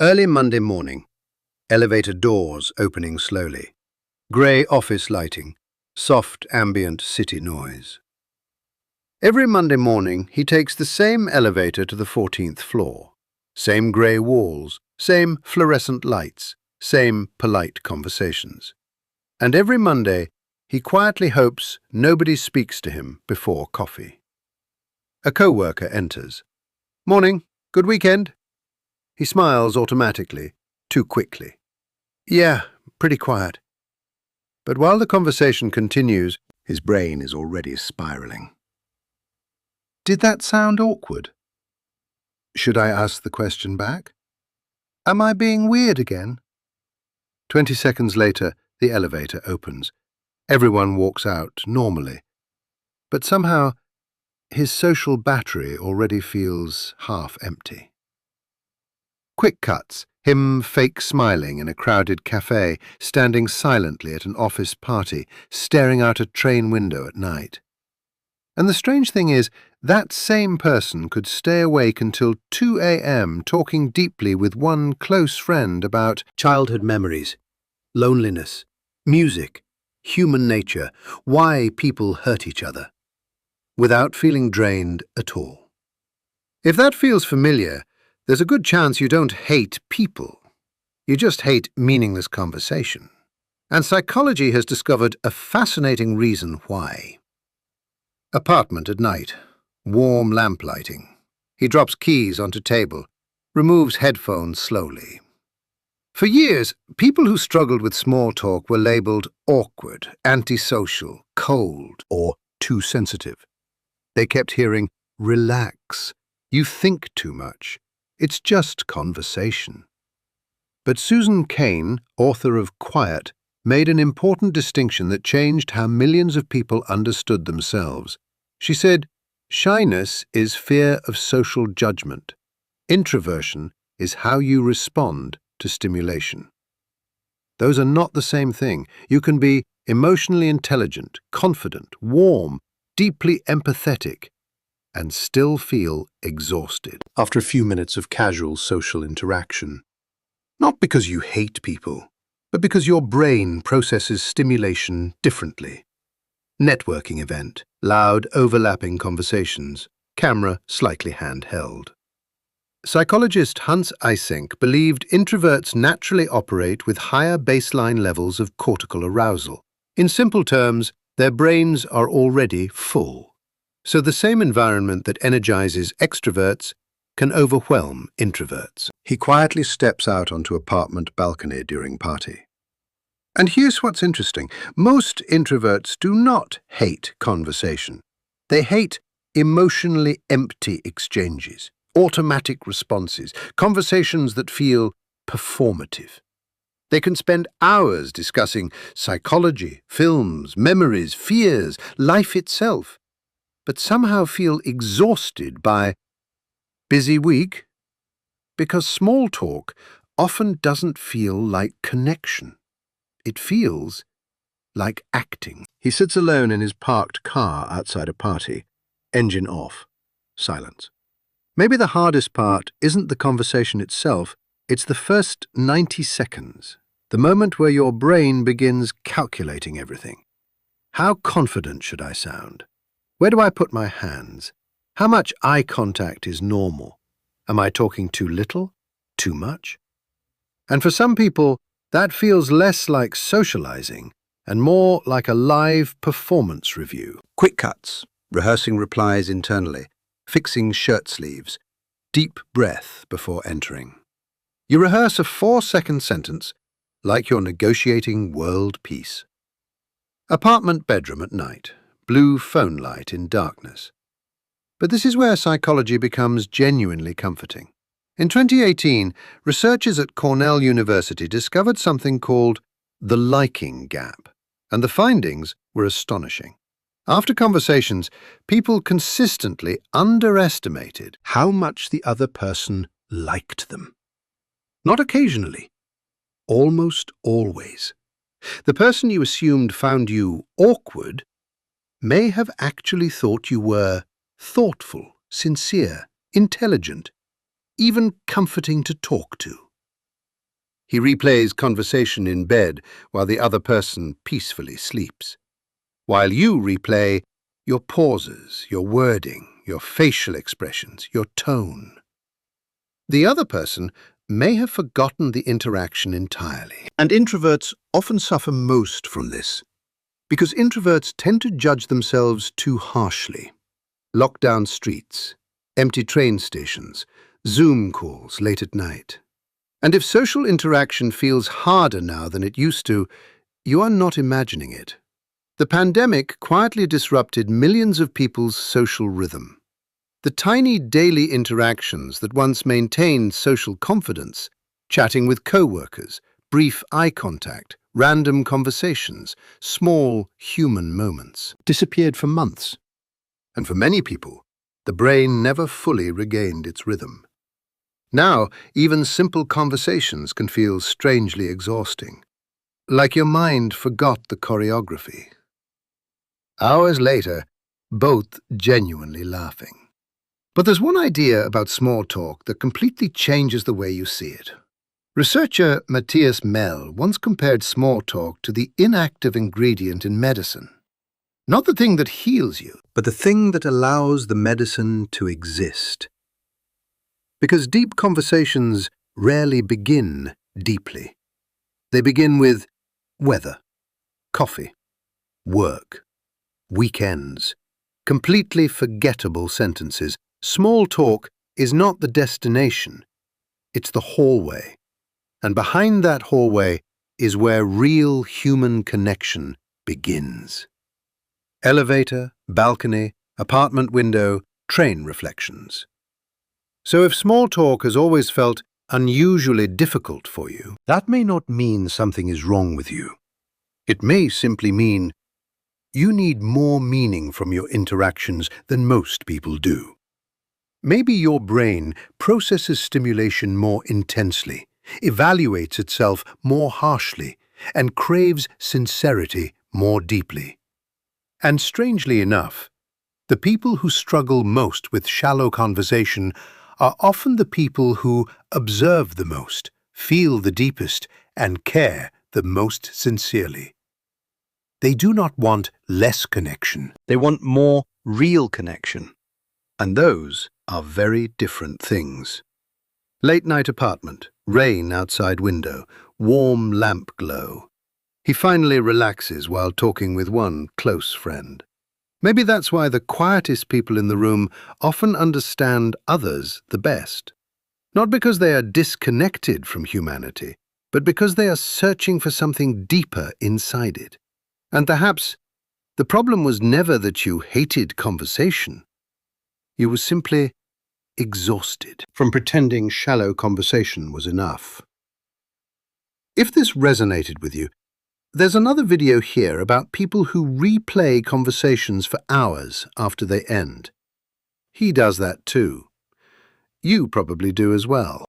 Early Monday morning. Elevator doors opening slowly. Grey office lighting. Soft ambient city noise. Every Monday morning, he takes the same elevator to the 14th floor. Same grey walls, same fluorescent lights, same polite conversations. And every Monday, he quietly hopes nobody speaks to him before coffee. A co-worker enters. "Morning. Good weekend?" He smiles automatically, too quickly. "Yeah, pretty quiet." But while the conversation continues, his brain is already spiraling. Did that sound awkward? Should I ask the question back? Am I being weird again? 20 seconds later, the elevator opens. Everyone walks out normally. But somehow, his social battery already feels half empty. Quick cuts, him fake smiling in a crowded cafe, standing silently at an office party, staring out a train window at night. And the strange thing is, that same person could stay awake until 2 a.m. talking deeply with one close friend about childhood memories, loneliness, music, human nature, why people hurt each other, without feeling drained at all. If that feels familiar, there's a good chance you don't hate people. You just hate meaningless conversation. And psychology has discovered a fascinating reason why. Apartment at night. Warm lamp lighting. He drops keys onto table, removes headphones slowly. For years, people who struggled with small talk were labelled awkward, antisocial, cold, or too sensitive. They kept hearing, "Relax, you think too much. It's just conversation." But Susan Cain, author of Quiet, made an important distinction that changed how millions of people understood themselves. She said, "Shyness is fear of social judgment. Introversion is how you respond to stimulation." Those are not the same thing. You can be emotionally intelligent, confident, warm, deeply empathetic, and still feel exhausted after a few minutes of casual social interaction. Not because you hate people, but because your brain processes stimulation differently. Networking event, loud, overlapping conversations, camera slightly handheld. Psychologist Hans Eysenck believed introverts naturally operate with higher baseline levels of cortical arousal. In simple terms, their brains are already full. So the same environment that energizes extroverts can overwhelm introverts. He quietly steps out onto apartment balcony during party. And here's what's interesting. Most introverts do not hate conversation. They hate emotionally empty exchanges, automatic responses, conversations that feel performative. They can spend hours discussing psychology, films, memories, fears, life itself, but somehow feel exhausted by busy week, because small talk often doesn't feel like connection. It feels like acting. He sits alone in his parked car outside a party, engine off, silence. Maybe the hardest part isn't the conversation itself, it's the first 90 seconds, the moment where your brain begins calculating everything. How confident should I sound? Where do I put my hands? How much eye contact is normal? Am I talking too little? Too much? And for some people, that feels less like socializing and more like a live performance review. Quick cuts, rehearsing replies internally, fixing shirt sleeves, deep breath before entering. You rehearse a 4-second sentence like you're negotiating world peace. Apartment bedroom at night, blue phone light in darkness. But this is where psychology becomes genuinely comforting. In 2018, researchers at Cornell University discovered something called the liking gap, and the findings were astonishing. After conversations, people consistently underestimated how much the other person liked them. Not occasionally, almost always. The person you assumed found you awkward may have actually thought you were thoughtful, sincere, intelligent, even comforting to talk to. He replays conversation in bed while the other person peacefully sleeps. While you replay your pauses, your wording, your facial expressions, your tone. The other person may have forgotten the interaction entirely. And introverts often suffer most from this, because introverts tend to judge themselves too harshly. Lockdown streets, empty train stations, Zoom calls late at night. And if social interaction feels harder now than it used to, you are not imagining it. The pandemic quietly disrupted millions of people's social rhythm. The tiny daily interactions that once maintained social confidence, chatting with co-workers, brief eye contact, random conversations, small human moments, disappeared for months. And for many people, the brain never fully regained its rhythm. Now, even simple conversations can feel strangely exhausting, like your mind forgot the choreography. Hours later, both genuinely laughing. But there's one idea about small talk that completely changes the way you see it. Researcher Matthias Mehl once compared small talk to the inactive ingredient in medicine. Not the thing that heals you, but the thing that allows the medicine to exist. Because deep conversations rarely begin deeply. They begin with weather, coffee, work, weekends, completely forgettable sentences. Small talk is not the destination, it's the hallway. And behind that hallway is where real human connection begins. Elevator, balcony, apartment window, train reflections. So if small talk has always felt unusually difficult for you, that may not mean something is wrong with you. It may simply mean you need more meaning from your interactions than most people do. Maybe your brain processes stimulation more intensely, evaluates itself more harshly, and craves sincerity more deeply. And strangely enough, the people who struggle most with shallow conversation are often the people who observe the most, feel the deepest, and care the most sincerely. They do not want less connection. They want more real connection. And those are very different things. Late-night apartment, rain outside window, warm lamp glow. He finally relaxes while talking with one close friend. Maybe that's why the quietest people in the room often understand others the best. Not because they are disconnected from humanity, but because they are searching for something deeper inside it. And perhaps the problem was never that you hated conversation. You were simply exhausted from pretending shallow conversation was enough. If this resonated with you, there's another video here about people who replay conversations for hours after they end. He does that too. You probably do as well.